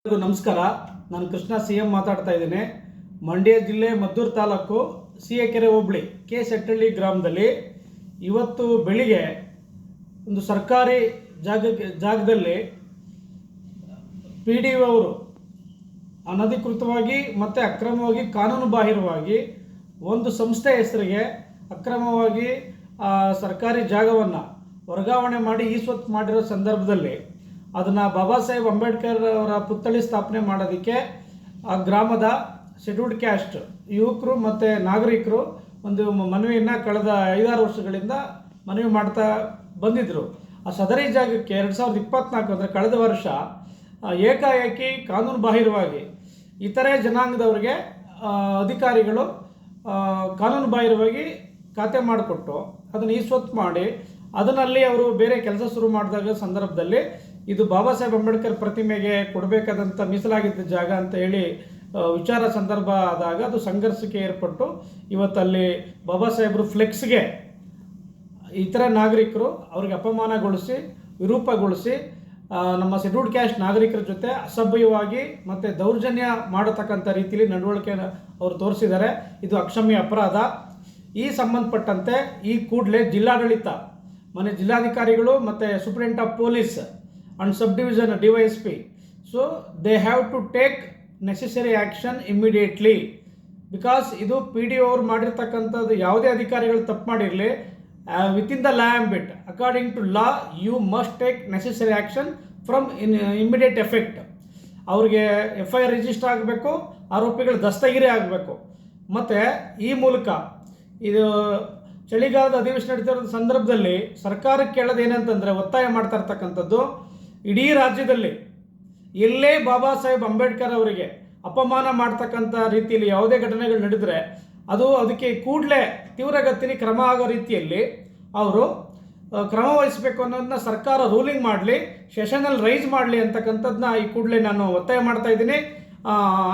ನಮಸ್ಕಾರ. ನಾನು ಕೃಷ್ಣ ಸಿಎಂ ಮಾತಾಡ್ತಾ ಇದ್ದೀನಿ. ಮಂಡ್ಯ ಜಿಲ್ಲೆ ಮದ್ದೂರು ತಾಲೂಕು ಸಿಎಕೆರೆ ಹೋಬಳಿ ಕೆ ಸೆಟ್ಟಳ್ಳಿ ಗ್ರಾಮದಲ್ಲಿ ಇವತ್ತು ಬೆಳಿಗ್ಗೆ ಒಂದು ಸರ್ಕಾರಿ ಜಾಗದಲ್ಲಿ PDO ಅವರು ಅನಧಿಕೃತವಾಗಿ ಮತ್ತು ಅಕ್ರಮವಾಗಿ ಕಾನೂನು ಬಾಹಿರವಾಗಿ ಒಂದು ಸಂಸ್ಥೆ ಹೆಸರಿಗೆ ಅಕ್ರಮವಾಗಿ ಸರ್ಕಾರಿ ಜಾಗವನ್ನು ವರ್ಗಾವಣೆ ಮಾಡಿ ಈಸ್ವತ್ತು ಮಾಡಿರೋ ಸಂದರ್ಭದಲ್ಲಿ ಅದನ್ನು ಬಾಬಾ ಸಾಹೇಬ್ ಅಂಬೇಡ್ಕರ್ ಅವರ ಪುತ್ಥಳಿ ಸ್ಥಾಪನೆ ಮಾಡೋದಕ್ಕೆ ಆ ಗ್ರಾಮದ ಶೆಡ್ಯೂಲ್ಡ್ ಕ್ಯಾಸ್ಟ್ ಯುವಕರು ಮತ್ತು ನಾಗರಿಕರು ಒಂದು ಮನವಿಯನ್ನು ಕಳೆದ 5-6 ವರ್ಷಗಳಿಂದ ಮನವಿ ಮಾಡ್ತಾ ಬಂದಿದ್ದರು. ಆ ಸದರಿ ಜಾಗಕ್ಕೆ 2024 ಅಂದರೆ ಕಳೆದ ವರ್ಷ ಏಕಾಏಕಿ ಕಾನೂನು ಬಾಹಿರವಾಗಿ ಇತರೆ ಜನಾಂಗದವರಿಗೆ ಅಧಿಕಾರಿಗಳು ಕಾನೂನು ಬಾಹಿರವಾಗಿ ಖಾತೆ ಮಾಡಿಕೊಟ್ಟು ಅದನ್ನು ಈಸ್ವತ್ತು ಮಾಡಿ ಅದನ್ನಲ್ಲಿ ಅವರು ಬೇರೆ ಕೆಲಸ ಶುರು ಮಾಡಿದಾಗ ಸಂದರ್ಭದಲ್ಲಿ ಇದು ಬಾಬಾ ಸಾಹೇಬ್ ಅಂಬೇಡ್ಕರ್ ಪ್ರತಿಮೆಗೆ ಕೊಡಬೇಕಾದಂಥ ಮೀಸಲಾಗಿದ್ದ ಜಾಗ ಅಂತ ಹೇಳಿ ವಿಚಾರ ಸಂದರ್ಭ ಆದಾಗ ಅದು ಸಂಘರ್ಷಕ್ಕೆ ಏರ್ಪಟ್ಟು ಇವತ್ತಲ್ಲಿ ಬಾಬಾ ಸಾಹೇಬರು ಫ್ಲೆಕ್ಸ್ಗೆ ಇತರ ನಾಗರಿಕರು ಅವ್ರಿಗೆ ಅಪಮಾನಗೊಳಿಸಿ ವಿರೂಪಗೊಳಿಸಿ ನಮ್ಮ ಶೆಡ್ಯೂಲ್ಡ್ ಕ್ಯಾಸ್ಟ್ ನಾಗರಿಕರ ಜೊತೆ ಅಸಭ್ಯವಾಗಿ ಮತ್ತು ದೌರ್ಜನ್ಯ ಮಾಡತಕ್ಕಂಥ ರೀತಿಯಲ್ಲಿ ನಡವಳಿಕೆಯನ್ನು ಅವರು ತೋರಿಸಿದ್ದಾರೆ. ಇದು ಅಕ್ಷಮ್ಯ ಅಪರಾಧ. ಈ ಸಂಬಂಧಪಟ್ಟಂತೆ ಈ ಕೂಡಲೇ ಜಿಲ್ಲಾಡಳಿತ ಜಿಲ್ಲಾಧಿಕಾರಿಗಳು ಮತ್ತು superintendent of police and sub division DYSP so they have to take necessary action immediately. Because ಇದು PDO ಅವರು ಮಾಡಿರ್ತಕ್ಕಂಥದ್ದು ಯಾವುದೇ ಅಧಿಕಾರಿಗಳು ತಪ್ಪು ಮಾಡಿರಲಿ within the law ambit according to law you must take necessary action from immediate effect. ಅವ್ರಿಗೆ FIR register ಆಗಬೇಕು, ಆರೋಪಿಗಳು ದಸ್ತಗಿರಿ ಆಗಬೇಕು. ಮತ್ತು ಈ ಮೂಲಕ ಇದು ಚಳಿಗಾಲದ ಅಧಿವೇಶನ ನಡೀತಿರೋ ಸಂದರ್ಭದಲ್ಲಿ ಸರ್ಕಾರಕ್ಕೆ ಕೇಳೋದು ಏನಂತಂದರೆ ಒತ್ತಾಯ ಮಾಡ್ತಾ ಇರ್ತಕ್ಕಂಥದ್ದು ಇಡೀ ರಾಜ್ಯದಲ್ಲಿ ಎಲ್ಲೇ ಬಾಬಾ ಸಾಹೇಬ್ ಅಂಬೇಡ್ಕರ್ ಅವರಿಗೆ ಅಪಮಾನ ಮಾಡ್ತಕ್ಕಂಥ ರೀತಿಯಲ್ಲಿ ಯಾವುದೇ ಘಟನೆಗಳು ನಡೆದರೆ ಅದಕ್ಕೆ ಕೂಡಲೇ ತೀವ್ರಗತಿಯಲ್ಲಿ ಕ್ರಮ ಆಗೋ ರೀತಿಯಲ್ಲಿ ಅವರು ಕ್ರಮ ವಹಿಸಬೇಕು ಅನ್ನೋದನ್ನ ಸರ್ಕಾರ ರೂಲಿಂಗ್ ಮಾಡಲಿ, ಸೆಷನಲ್ಲಿ ರೈಸ್ ಮಾಡಲಿ ಅಂತಕ್ಕಂಥದ್ದನ್ನ ಈ ಕೂಡಲೇ ನಾನು ಒತ್ತಾಯ ಮಾಡ್ತಾ ಇದ್ದೀನಿ.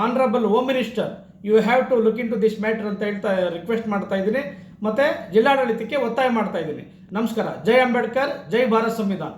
Honourable home minister you have to look into this matter ಅಂತ ಹೇಳ್ತಾ ರಿಕ್ವೆಸ್ಟ್ ಮಾಡ್ತಾ ಇದ್ದೀನಿ ಮತ್ತು ಜಿಲ್ಲಾಡಳಿತಕ್ಕೆ ಒತ್ತಾಯ ಮಾಡ್ತಾ ಇದ್ದೀನಿ. ನಮಸ್ಕಾರ. ಜೈ ಅಂಬೇಡ್ಕರ್, ಜೈ ಭಾರತ್ ಸಂವಿಧಾನ.